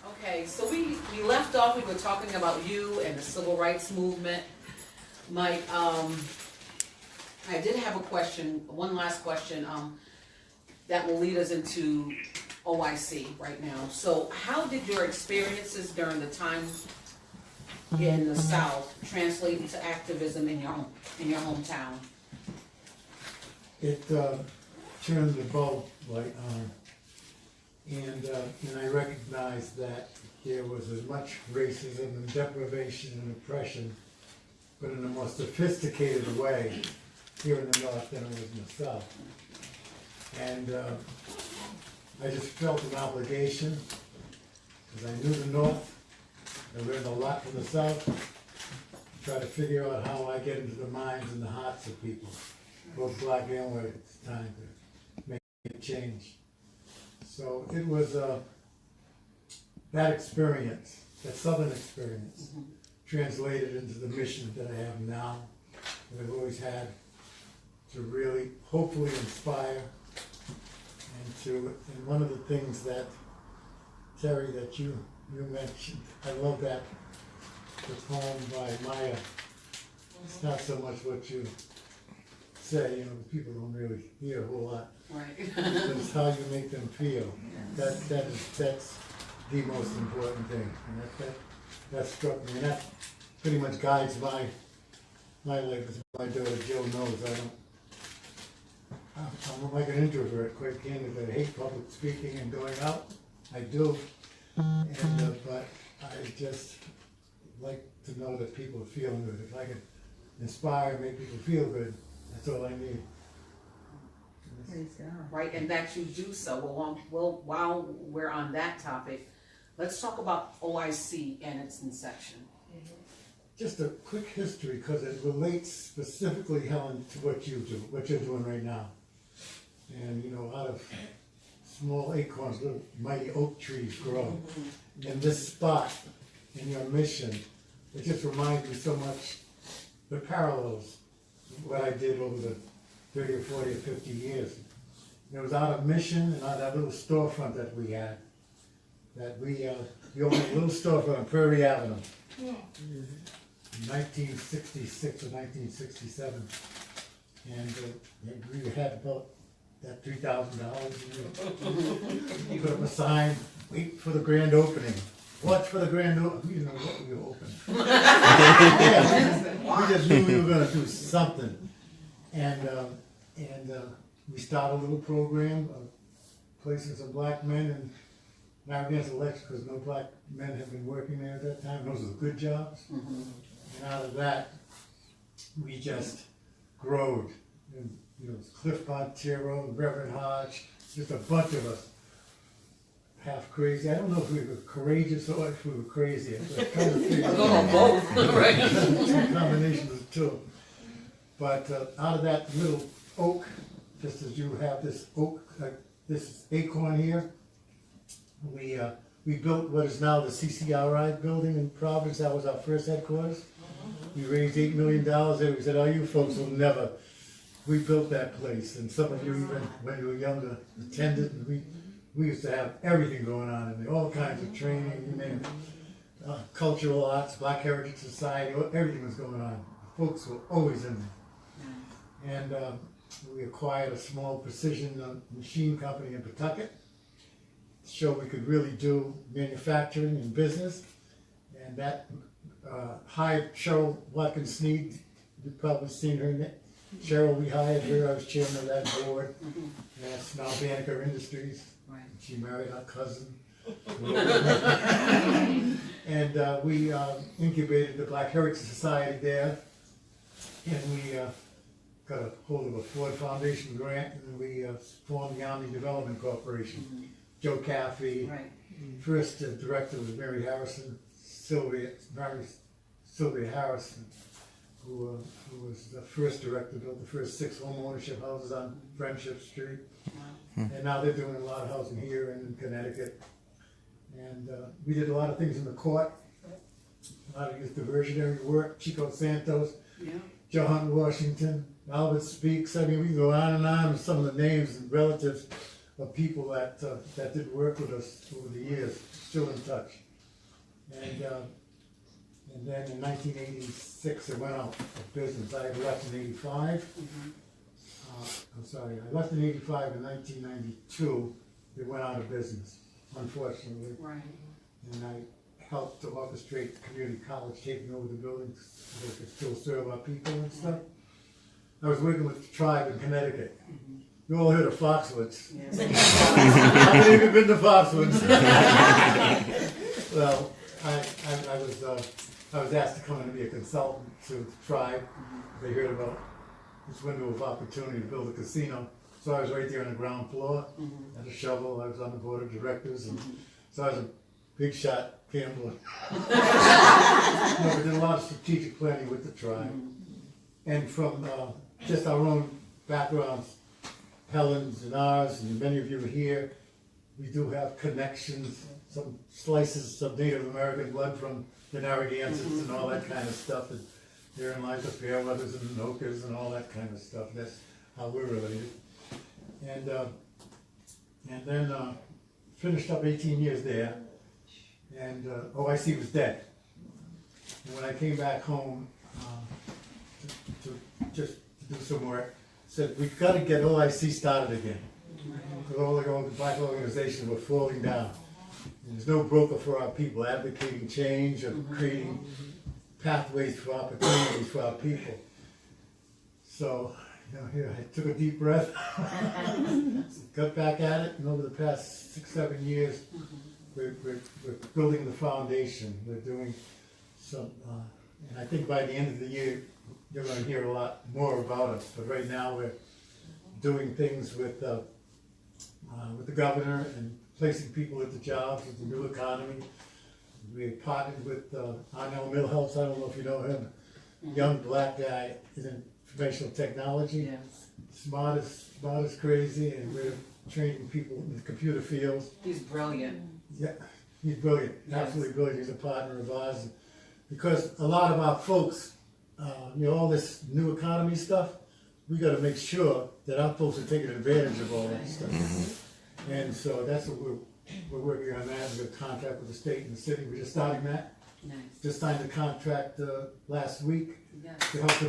Okay, so we left off, we were talking about you and the civil rights movement. Mike, I did have a question, one last question, that will lead us into OIC right now. So how did your experiences during the time in the South translate into activism in your hometown? It turned the bulb light on, and I recognized that there was as much racism and deprivation and oppression, but in a more sophisticated way here in the North than it was in the South. And I just felt an obligation, because I knew the North, I learned a lot from the South, to try to figure out how I get into the minds and the hearts of people, both black and white. It's time to make a change. So it was that experience, that Southern experience, translated into the mission that I have now, that I've always had, to really hopefully inspire, and one of the things that, Terry, that you mentioned, I love that, the poem by Maya. It's not so much what you say, people don't really hear a whole lot. Right. But it's how you make them feel. That's the most important thing. And that struck me. And that pretty much guides my life. As my daughter Jill knows, I'm like an introvert, quite candidly. I hate public speaking and going out. I do. And but I just like to know that people are feeling good. If I can inspire and make people feel good, that's all I need. Right, and that you do so. Well, while we're on that topic, let's talk about OIC and its inception. Just a quick history, because it relates specifically, Helen, to what you do, what you're doing right now. And out of small acorns, little mighty oak trees grow. And this spot in your mission, it just reminds me so much the parallels, what I did over the 30 or 40 or 50 years. It was out of mission and out of that little storefront that we had. That we owned a little storefront on Prairie Avenue. In 1966 or 1967. And we had about that $3,000. We put up a sign, wait for the grand opening. Watch for the grand opening. We didn't know what we were opening. We just knew we were going to do something. And we started a little program of placing some black men in Narragansett Electric, because no black men had been working there at that time. Those were good jobs. And out of that, we just growed. And, Cliff Montero, Reverend Hodge, just a bunch of us, half crazy. I don't know if we were courageous or if we were crazy. I was trying to figure it out. Both, right? Some combination of the two. But out of that little oak, just as you have this oak, this acorn here, we built what is now the CCRI building in Providence. That was our first headquarters. We raised $8 million there. We said, oh, you folks will never. We built that place, and some of you, even when you were younger, attended. And we used to have everything going on in there, all kinds of training, you name it. Cultural arts, Black Heritage Society, everything was going on. Folks were always in there. And we acquired a small precision machine company in Pawtucket to show we could really do manufacturing and business. And that hired Cheryl Watkins-Sneed. You've probably seen her. Cheryl, we hired her. I was chairman of that board. That's now Banneker Industries. Right. She married our cousin. And we incubated the Black Heritage Society there. And we got a hold of a Ford Foundation grant, and we formed the Army Development Corporation. Joe Caffey, Right. First director was Mary Harrison, Sylvia Harrison, who was the first director, built the first 6 home ownership houses on Friendship Street. Wow. And now they're doing a lot of housing here in Connecticut. And we did a lot of things in the court, a lot of youth diversionary work. Chico Santos, Yeah. John Washington, Albert Speaks. I mean, we can go on and on with some of the names and relatives of people that did work with us over the years, still in touch. And then in 1986, it went out of business. I had left in 85. I'm sorry, I left in 85. In 1992, it went out of business, unfortunately. Right. And I helped to orchestrate the community college taking over the buildings so they could still serve our people and stuff. I was working with the tribe in Connecticut. You all heard of Foxwoods. Yes. How many of you been to Foxwoods? Well, I was asked to come in and be a consultant to the tribe. They heard about this window of opportunity to build a casino. So I was right there on the ground floor, had a shovel. I was on the board of directors, and so I was a big shot gambler. We did a lot of strategic planning with the tribe, and from just our own backgrounds, Helen's and ours, and many of you are here. We do have connections, some slices of Native American blood from the Narragansetts and all that kind of stuff. And therein lies the Fairweathers and the Nokas and all that kind of stuff. That's how we're related. And then finished up 18 years there, and OIC was dead. And when I came back home to do some work, said we've got to get OIC started again. Because all the black organizations were falling down. And there's no broker for our people advocating change or creating pathways for opportunities for our people. So, here I took a deep breath, got back at it, and over the past 6-7 years, we're building the foundation. We're doing some, and I think by the end of the year, you're going to hear a lot more about us. But right now, we're doing things with the governor and placing people at the jobs with the new economy. We partnered with Arnell Millhouse. I don't know if you know him. Young black guy in informational technology. Yes. Smart as crazy, and we're training people in the computer fields. He's brilliant. Yeah, he's brilliant. Yes. Absolutely brilliant. He's a partner of ours. Because a lot of our folks, all this new economy stuff, we got to make sure that our folks are taking advantage of all that stuff. And so that's what we're working on that. We're going to contract with the state and the city. We're just starting that. Nice. Just signed a contract last week Yes. to help the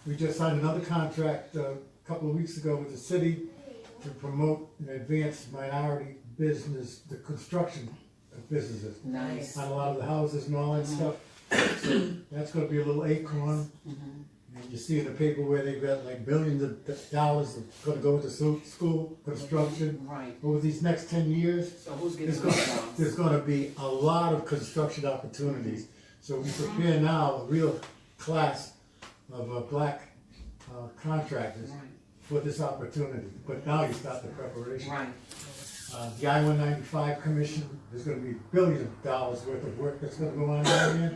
we just signed another contract a couple of weeks ago with the city to promote and advance minority business, the construction of businesses. Nice. On a lot of the houses and all that stuff. So that's going to be a little acorn. And you see in the paper where they've got like billions of dollars that's going to go into school construction. Right. Over these next 10 years, So who's getting those jobs? there's going to be a lot of construction opportunities. So we prepare now a real class of black contractors Right. for this opportunity. But now you start the preparation. Right. The I-195 Commission, there's going to be billions of dollars worth of work that's going to go on down there.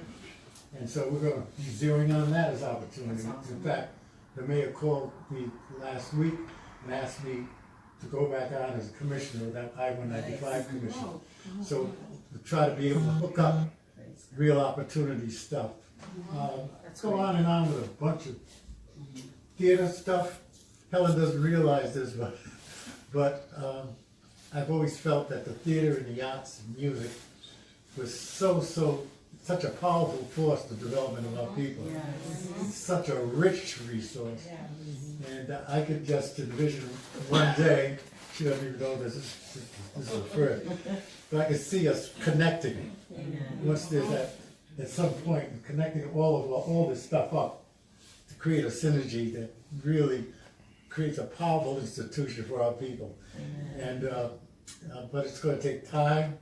And so we're going to be zeroing on that as opportunity. Awesome. In fact, the mayor called me last week and asked me to go back on as a commissioner of that I-195 Commission. So we try to be able to hook up real opportunity stuff. Let's go on and on with a bunch of theater stuff. Helen doesn't realize this, but I've always felt that the theater and the arts and music was such a powerful force to the development of our people. It's such a rich resource. And I could just envision one day, she doesn't even know this is a first, but I could see us connecting. Once there's that, at some point, connecting all this stuff up to create a synergy that really creates a powerful institution for our people. And but it's going to take time,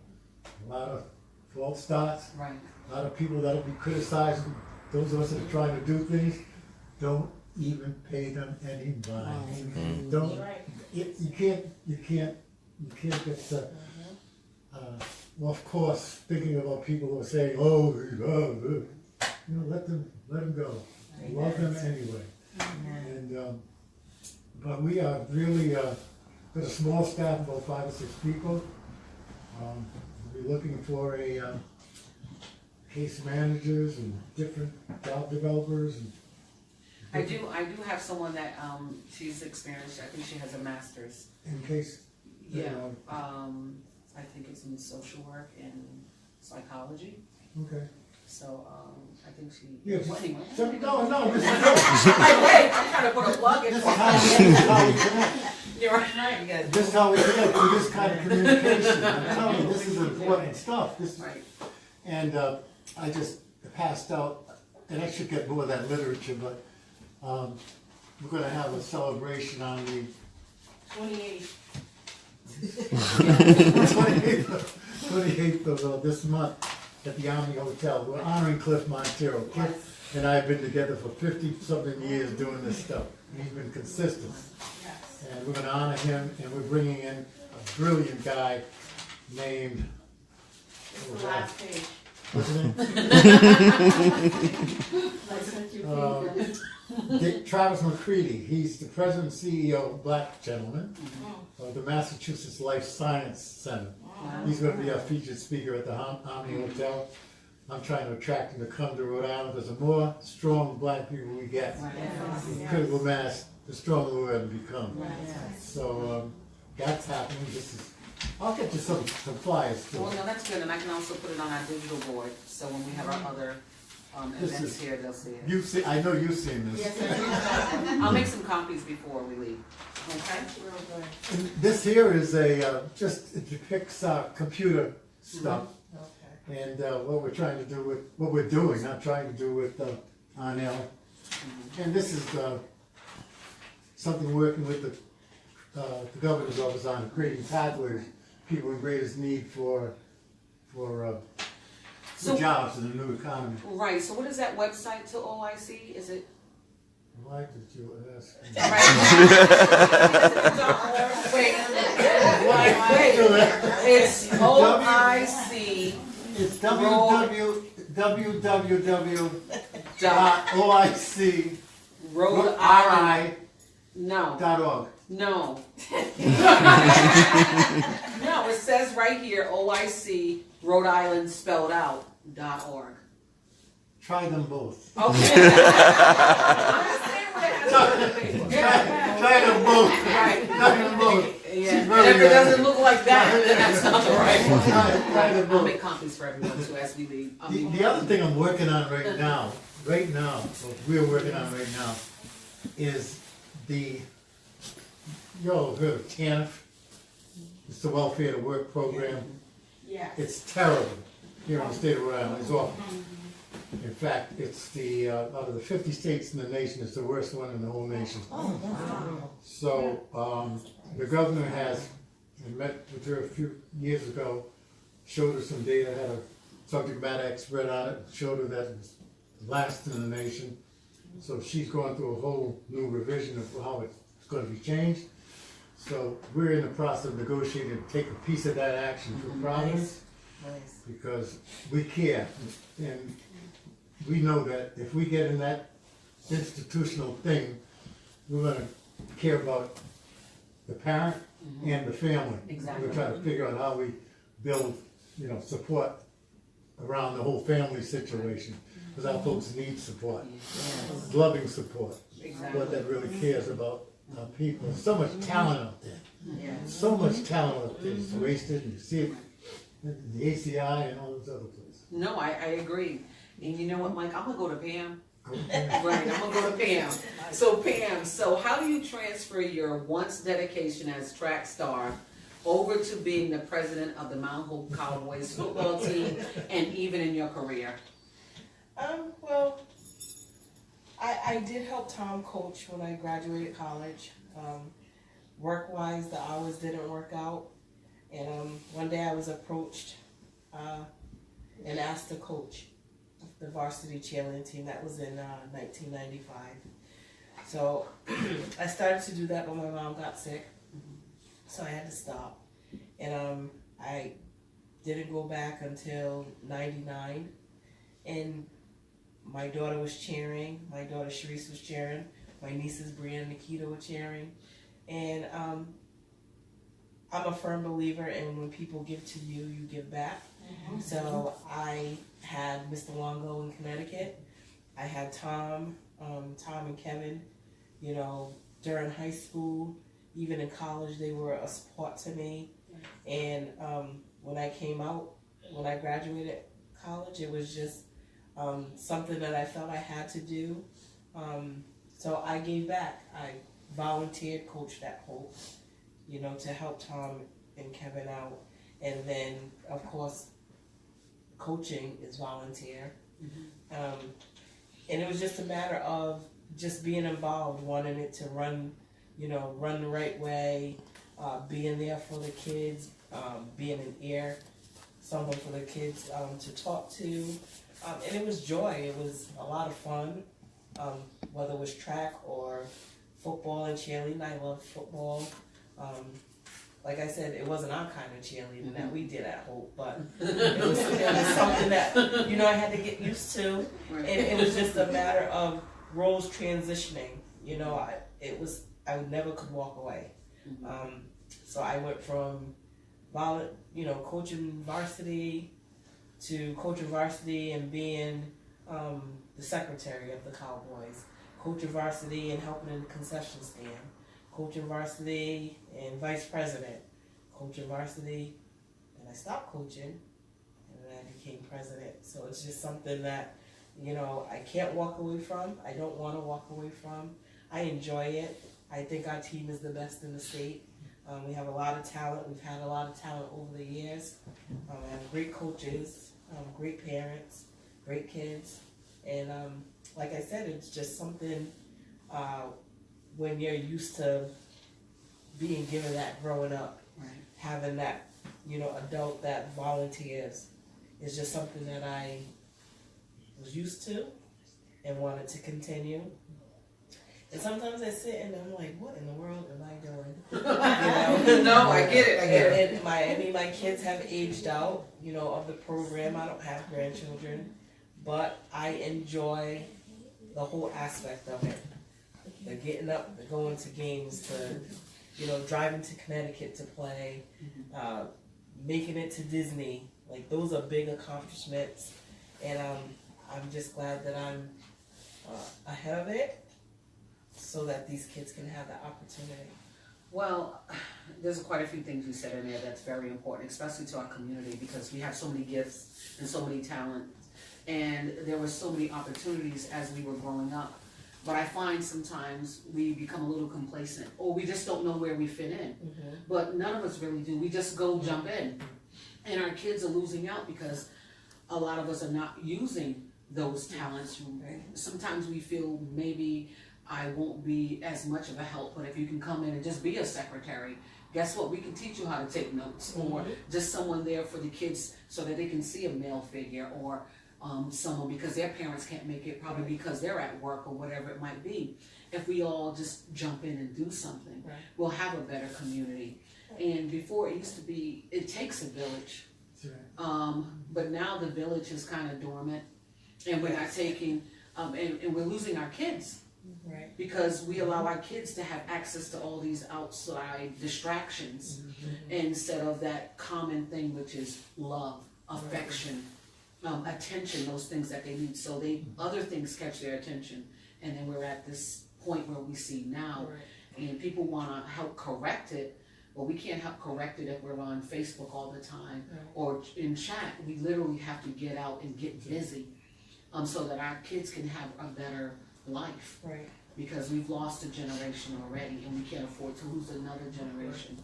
a lot of false starts. Right. A lot of people that'll be criticizing those of us that are trying to do things. Don't even pay them any mind. Don't. You can't get off course thinking about people who are saying, "Oh, let them go. Love them anyway." And but we are really got a small staff, about 5 or 6 people. we're looking for a case managers and different job developers and. I do have someone that, she's experienced, I think she has a master's. In case. Yeah, I think it's in social work and psychology, Okay. so, I think she. Yeah, Well, anyway. no, this is. Wait, I'm trying to put a plug in. This is how we connect. You're right, you guys. This is how we connect through this kind of communication. I'm telling you, this is important stuff. Right. And I just passed out, and I should get more of that literature, but we're gonna have a celebration on the 28th. 28th of this month at the Army Hotel. We're honoring Cliff Montero. Cliff and I have been together for 50-something years doing this stuff. He's been consistent. Yes. And we're gonna honor him, and we're bringing in a brilliant guy named, It's the last page. what's his name? I sent you Dick Travis McCready. He's the president and CEO of Black Gentleman of the Massachusetts Life Science Center. He's gonna be our featured speaker at the Omni Hotel. I'm trying to attract him to come to Rhode Island, because the more strong black people we get, in critical mass, the stronger we're gonna become. So, that's happening. This is, I'll get you some flyers too. Well, no, that's good, and I can also put it on our digital board, so when we have our other, This events is- here, they'll see it. You've seen, I know you've seen this. I'll make some copies before we leave, okay? real good. And this here is a, just, it depicts computer stuff. Okay. And what we're trying to do with, what we're doing, not trying to do with Arnell. And this is something working with the governor's office on creating pathways, people in greatest need for So- jobs in the new economy. Right, so what is that website to OIC, is it? Why did you ask? Wait, it's OIC It's dot Rhode Island. No, www.ri.org. no. No, it says right here, OIC, Rhode Island spelled out, .org. Try them both. Okay. Try them both. Right. Try them both. Yeah, She's and very if it good. doesn't look like that, then that's not the right one. Try them I'll both. make copies for everyone too as we leave. The other thing I'm working on right now, what we're working on right now, is the, you all heard of TANF? It's the Welfare to Work Program. Yeah. It's terrible here in the state of Rhode Island. It's awful. In fact, it's the, out of the 50 states in the nation, it's the worst one in the whole nation. So, the governor has, I met with her a few years ago, showed her some data, had a subject matter expert on it, showed her that it's last in the nation. So she's going through a whole new revision of how it's gonna be changed. So we're in the process of negotiating to take a piece of that action for Providence, because we care. And we know that if we get in that institutional thing, we're gonna care about the parent and the family. Exactly. We're trying to figure out how we build, support around the whole family situation, because our folks need support, loving support, Exactly. but that really cares about people. There's so much talent out there. So much talent out there. It's wasted, and you see it in the ACI and all those other places. No, I agree. And you know what, Mike, I'm gonna go to Pam. Go ahead. Right, I'm gonna go to Pam. So Pam, how do you transfer your once dedication as track star over to being the president of the Mount Hope Cowboys football team, and even in your career? Well, I did help Tom coach when I graduated college. Work-wise, the hours didn't work out. And one day I was approached and asked to coach the varsity cheerleading team. That was in 1995. So I started to do that when my mom got sick. So I had to stop. And I didn't go back until 99. And my daughter was cheering. My daughter Sharice was cheering. My nieces Brianna and Nikita were cheering. And I'm a firm believer in when people give to you, you give back. So I had Mr. Longo in Connecticut. I had Tom and Kevin, you know, during high school, even in college, they were a support to me. And when I graduated college, it was just something that I felt I had to do. So I gave back. I volunteered, coached at Hope, you know, to help Tom and Kevin out. And then, of course, coaching is volunteer. And it was just a matter of just being involved, wanting it to run, you know, run the right way, being there for the kids, being an ear, someone for the kids to talk to. And it was joy. It was a lot of fun, whether it was track or football and cheerleading. I love football. Like I said, it wasn't our kind of cheerleading that we did at Hope, but it was something that, you know, I had to get used to. And it was just a matter of roles transitioning. You know, I never could walk away. So I went from, coaching varsity to coaching varsity and being the secretary of the Cowboys, coaching varsity and helping in the concession stand, coaching varsity and vice president, coaching varsity, and I stopped coaching, and then I became president. So it's just something that, you know, I can't walk away from. I don't want to walk away from. I enjoy it. I think our team is the best in the state. We have a lot of talent. We've had a lot of talent over the years. I have great coaches, great parents, great kids. And like I said, it's just something when you're used to being given that growing up, having that, you know, adult that volunteers, is just something that I was used to and wanted to continue. And sometimes I sit and I'm like, what in the world am I doing? You know? No, I get it. And my kids have aged out, you know, of the program. I don't have grandchildren, but I enjoy the whole aspect of it. The getting up, the going to games, to, you know, driving to Connecticut to play, making it to Disney. Like, those are big accomplishments, and I'm just glad that I'm ahead of it, so that these kids can have the opportunity. Well, there's quite a few things you said in there that's very important, especially to our community, because we have so many gifts and so many talents, and there were so many opportunities as we were growing up. But I find sometimes we become a little complacent, or we just don't know where we fit in. But none of us really do. We just go jump in. And our kids are losing out because a lot of us are not using those talents. Sometimes we feel maybe I won't be as much of a help, but if you can come in and just be a secretary, guess what? We can teach you how to take notes, or just someone there for the kids so that they can see a male figure, or someone because their parents can't make it, probably because they're at work or whatever it might be. If we all just jump in and do something, we'll have a better community. And before, it used to be, it takes a village. But now the village is kind of dormant, and we're not taking, and we're losing our kids. Because we allow our kids to have access to all these outside distractions instead of that common thing, which is love, affection, attention, those things that they need. So other things catch their attention, and then we're at this point where we see now, and people want to help correct it. Well, we can't help correct it if we're on Facebook all the time or in chat. We literally have to get out and get busy, so that our kids can have a better life. Because we've lost a generation already, and we can't afford to lose another generation.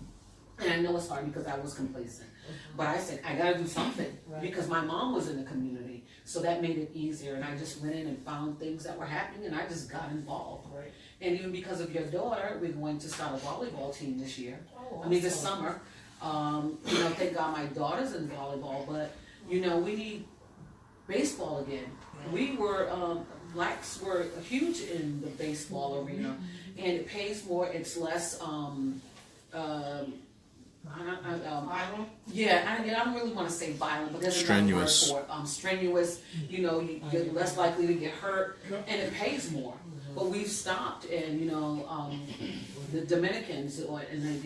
And I know it's hard because I was complacent, but I said I gotta do something because my mom was in the community, so that made it easier. And I just went in and found things that were happening, and I just got involved. And even because of your daughter, we're going to start a volleyball team this year. This summer. You know, thank God my daughter's in volleyball, but you know, we need baseball again. We were blacks were huge in the baseball arena, and it pays more. It's less. I don't really want to say violent, but there's another word for it. Strenuous. You know, you're less likely to get hurt, and it pays more. But we've stopped, and the Dominicans and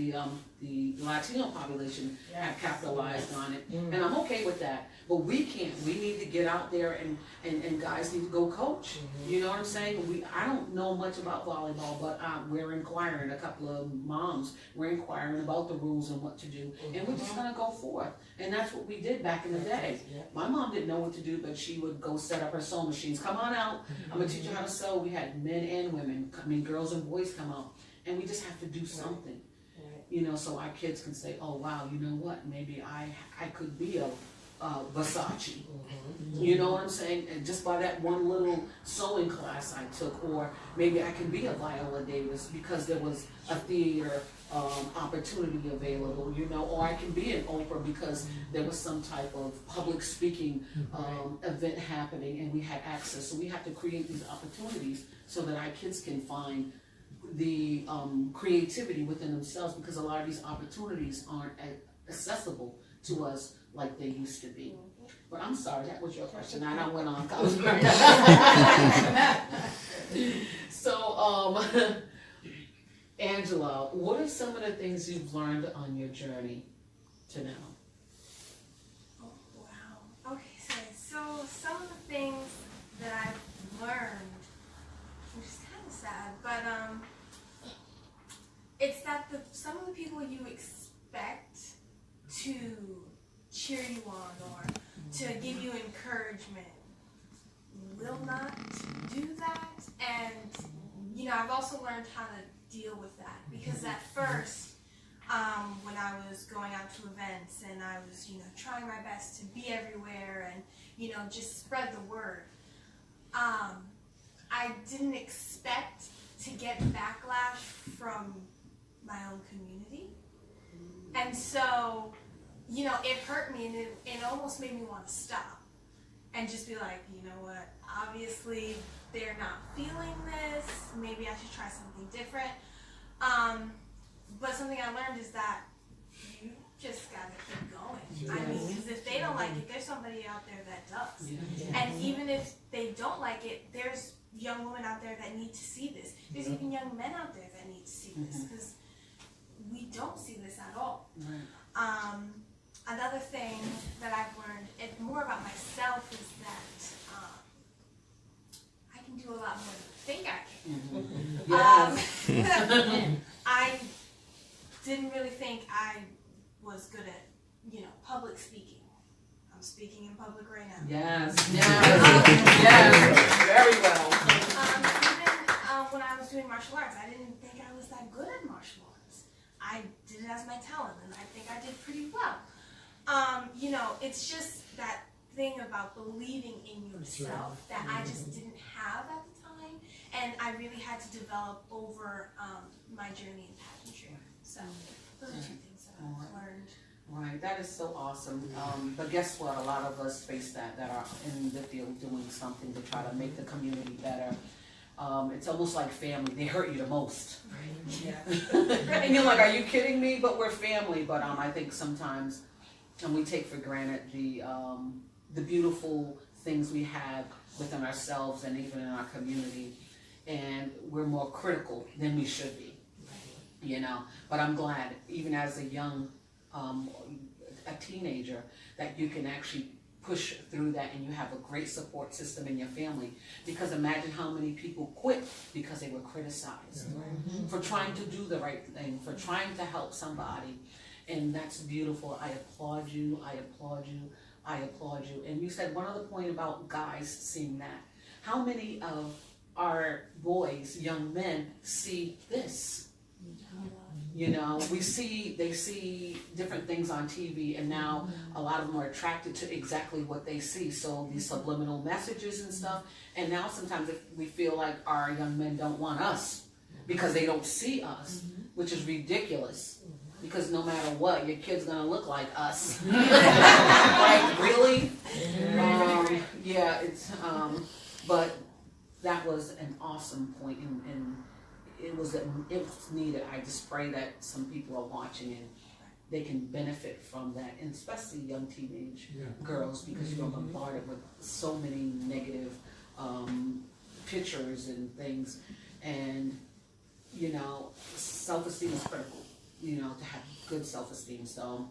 the Latino population have capitalized on it, and I'm okay with that. But we can't. We need to get out there, and guys need to go coach. You know what I'm saying? I don't know much about volleyball, but we're inquiring. A couple of moms, we're inquiring about the rules and what to do, and we're just gonna go forth. And that's what we did back in the day. My mom didn't know what to do, but she would go set up her sewing machines. Come on out. I'm gonna teach you how to sew. We had men and women, girls and boys come out, and we just have to do something. So our kids can say, oh wow, you know what? Maybe I could be a Versace. You know what I'm saying? And just by that one little sewing class I took, or maybe I can be a Viola Davis because there was a theater opportunity available, or I can be an Oprah because there was some type of public speaking event happening and we had access. So we have to create these opportunities so that our kids can find the creativity within themselves, because a lot of these opportunities aren't accessible to us like they used to be. But I'm sorry, that was your question. I went on. So, Angela, what are some of the things you've learned on your journey to now? Oh, wow. Okay, so some of the things that I've learned, which is kind of sad, but it's that some of the people you expect to cheer you on or to give you encouragement will not do that. And I've also learned how to deal with that, because at first when I was going out to events and I was trying my best to be everywhere and just spread the word, I didn't expect to get backlash from my own community. And so it hurt me, and it almost made me want to stop and just be like, you know what, obviously they're not feeling this, maybe I should try something different. But something I learned is that you just gotta keep going. I mean, because if they don't like it, there's somebody out there that does. And even if they don't like it, there's young women out there that need to see this. There's even young men out there that need to see this, because we don't see this at all. Another thing that I've learned, more about myself, is that I can do a lot more than I think I can. I didn't really think I was good at, public speaking. I'm speaking in public right now. Yes, very well. Even when I was doing martial arts, I didn't think I was that good at martial arts. I did it as my talent, and I think I did pretty well. It's just that thing about believing in yourself that I just didn't have at the time, and I really had to develop over my journey in pageantry. So those are two things that I've learned. Right, that is so awesome. But guess what? A lot of us face that are in the field doing something to try to make the community better. It's almost like family. They hurt you the most. And you're like, are you kidding me? But we're family. But I think sometimes, and we take for granted the beautiful things we have within ourselves and even in our community, and we're more critical than we should be. But I'm glad, even as a young, a teenager, that you can actually push through that, and you have a great support system in your family. Because imagine how many people quit because they were criticized for trying to do the right thing, for trying to help somebody. And that's beautiful. I applaud you, I applaud you, I applaud you. And you said one other point about guys seeing that. How many of our boys, young men, see this? They see different things on TV, and now a lot of them are attracted to exactly what they see. So these subliminal messages and stuff. And now sometimes we feel like our young men don't want us because they don't see us, which is ridiculous. Because no matter what, your kid's gonna look like us. Like, really? But that was an awesome point, and it was needed. I just pray that some people are watching and they can benefit from that, and especially young teenage girls, because you're bombarded with so many negative pictures and things, and, you know, self-esteem is critical, you know, to have good self-esteem, so.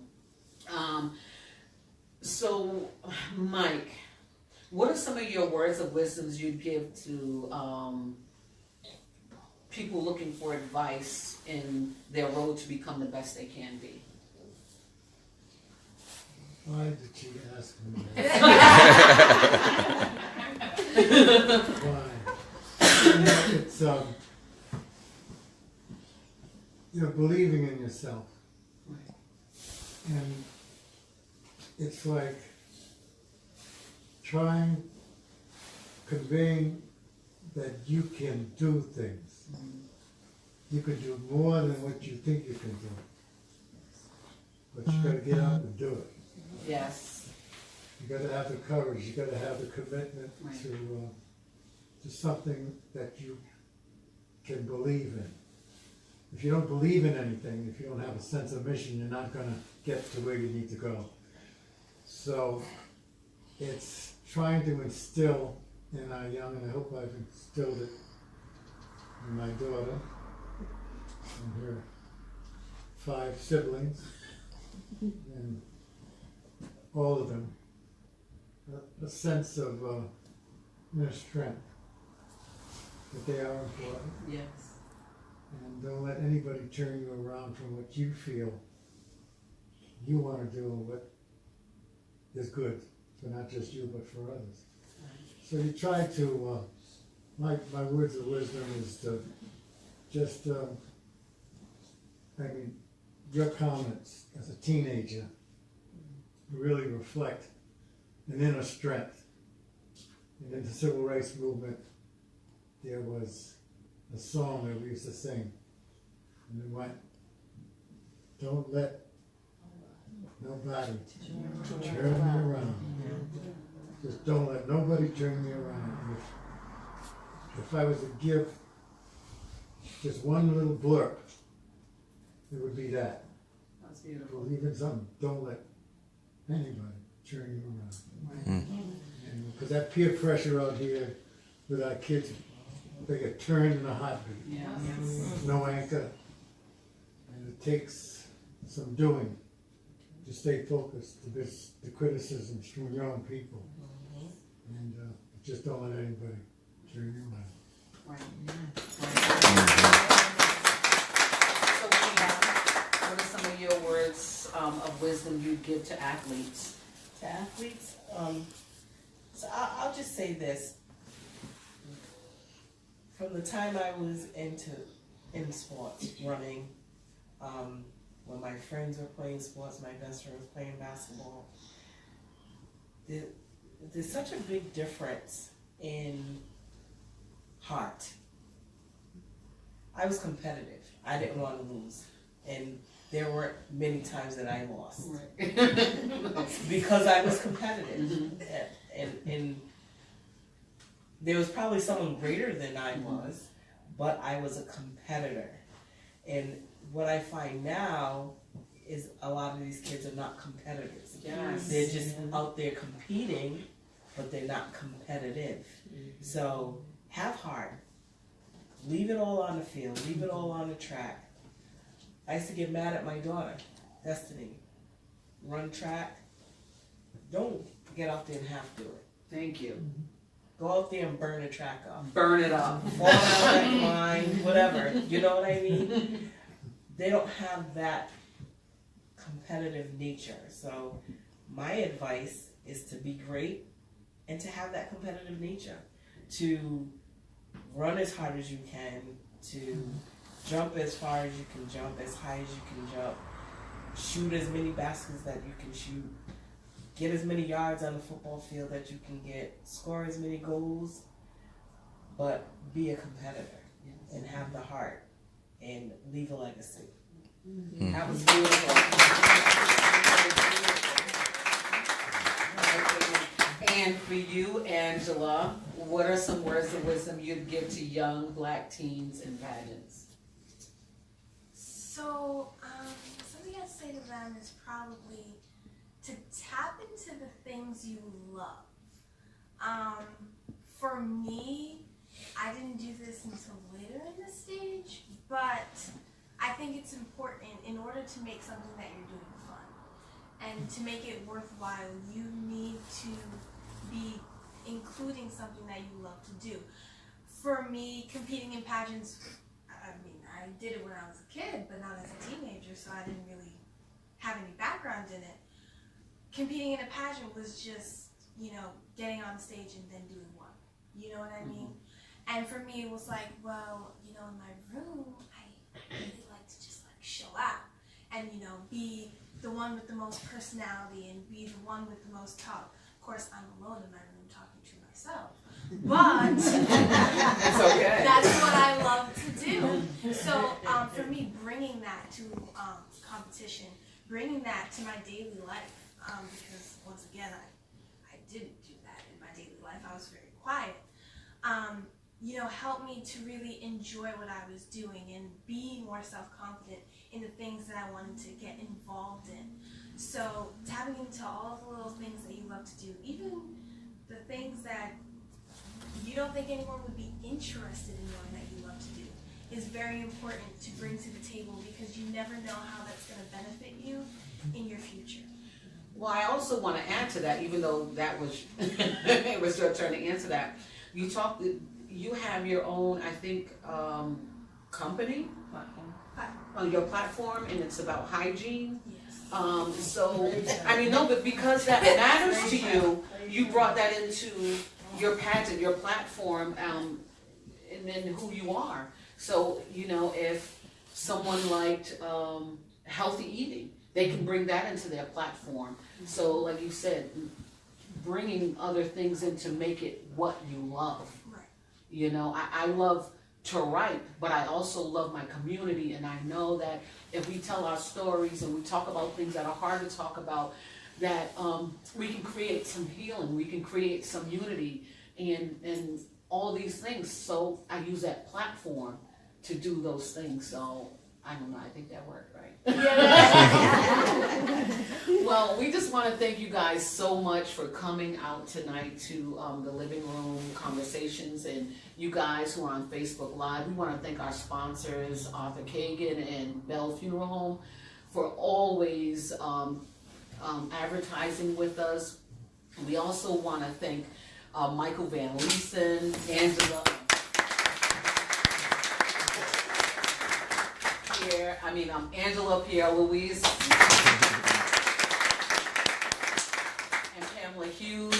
So, Mike, what are some of your words of wisdoms you'd give to, people looking for advice in their road to become the best they can be? Why did she ask me that? Why? You know, it's, you know, believing in yourself. And it's like conveying that you can do things. You can do more than what you think you can do. But you gotta get out and do it. Yes. You gotta have the courage, you gotta have the commitment Right. to something that you can believe in. If you don't believe in anything, if you don't have a sense of mission, you're not gonna get to where you need to go. So it's trying to instill in our young, and I hope I've instilled it in my daughter and her 5 siblings, and all of them, a sense of inner strength, that they are important. Yes. And don't let anybody turn you around from what you feel you want to do and what is good for not just you but for others. So you try to, my words of wisdom is to just, your comments as a teenager really reflect an inner strength. And in the civil rights movement, there was a song that we used to sing, and it went, don't let nobody turn me around. Just don't let nobody turn me around. And if I was to give just one little blurb, it would be that. That's beautiful. Believe in something, don't let anybody turn you around. And because that peer pressure out here with our kids, they get turned in a heartbeat. Yes. There's no anchor, and it takes some doing to stay focused to the criticisms from your own people, and just don't let anybody turn you around. Right. So, what are some of your words of wisdom you'd give to athletes? To athletes, so I'll just say this. From the time I was in sports, running, when my friends were playing sports, my best friend was playing basketball, there's such a big difference in heart. I was competitive. I didn't want to lose. And there were many times that I lost. Right. Because I was competitive. And there was probably someone greater than I was, but I was a competitor. And what I find now is a lot of these kids are not competitors. Yes. They're just out there competing, but they're not competitive. So have heart. Leave it all on the field. Leave it all on the track. I used to get mad at my daughter, Destiny. Run track. Don't get out there and half do it. Thank you. Go out there and burn the track up. Burn it up. Fall down that line, whatever. You know what I mean? They don't have that competitive nature. So my advice is to be great and to have that competitive nature. To run as hard as you can, to jump as far as you can jump, as high as you can jump, shoot as many baskets that you can shoot, get as many yards on the football field that you can get, score as many goals, but be a competitor and have the heart and leave a legacy. That was beautiful. And for you, Angela, what are some words of wisdom you'd give to young Black teens in pageants? So, something I'd say to them is probably to tap into the things you love. For me, I didn't do this until later in the stage, but I think it's important in order to make something that you're doing fun and to make it worthwhile, you need to be including something that you love to do. For me, competing in pageants, I mean, I did it when I was a kid, but not as a teenager, so I didn't really have any background in it. Competing in a pageant was just, you know, getting on stage and then doing one. You know what I mean? And for me, it was like, well, you know, in my room, I really like to just like show out and, you know, be the one with the most personality and be the one with the most talk. Of course, I'm alone in my room talking to myself, but It's okay. that's what I love to do. So for me, bringing that to competition, bringing that to my daily life, because once again, I didn't do that in my daily life. I was very quiet. You know, helped me to really enjoy what I was doing and be more self-confident in the things that I wanted to get involved in. So tapping into all the little things that you love to do, even the things that you don't think anyone would be interested in knowing that you love to do, is very important to bring to the table because you never know how that's going to benefit you in your future. Well, I also want to add to that, even though that was, it was your turn to answer that. You have your own, I think, company on your platform, and it's about hygiene. Yes. So, I mean, no, but because that matters to you, you brought that into your pageant, your platform, and then who you are. So, you know, if someone liked healthy eating, they can bring that into their platform. So, like you said, bringing other things in to make it what you love. Right. You know, I love to write, but I also love my community, and I know that if we tell our stories and we talk about things that are hard to talk about, that we can create some healing, we can create some unity, and all these things. So I use that platform to do those things. So I don't know, I think that worked, right? Well, we just want to thank you guys so much for coming out tonight to the Living Room Conversations, and you guys who are on Facebook Live. We want to thank our sponsors, Arthur Kagan and Bell Funeral Home, for always advertising with us. We also want to thank Michael Van Leesen, Angela, Angela Pierre-Louise, and Pamela Hughes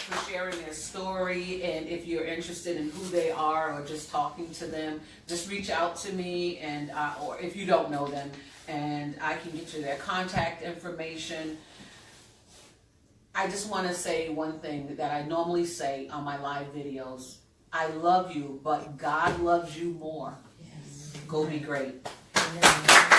for sharing their story. And if you're interested in who they are or just talking to them, just reach out to me, and or if you don't know them, and I can get you their contact information. I just want to say one thing that I normally say on my live videos. I love you, but God loves you more. Yes. Go be great. Amen.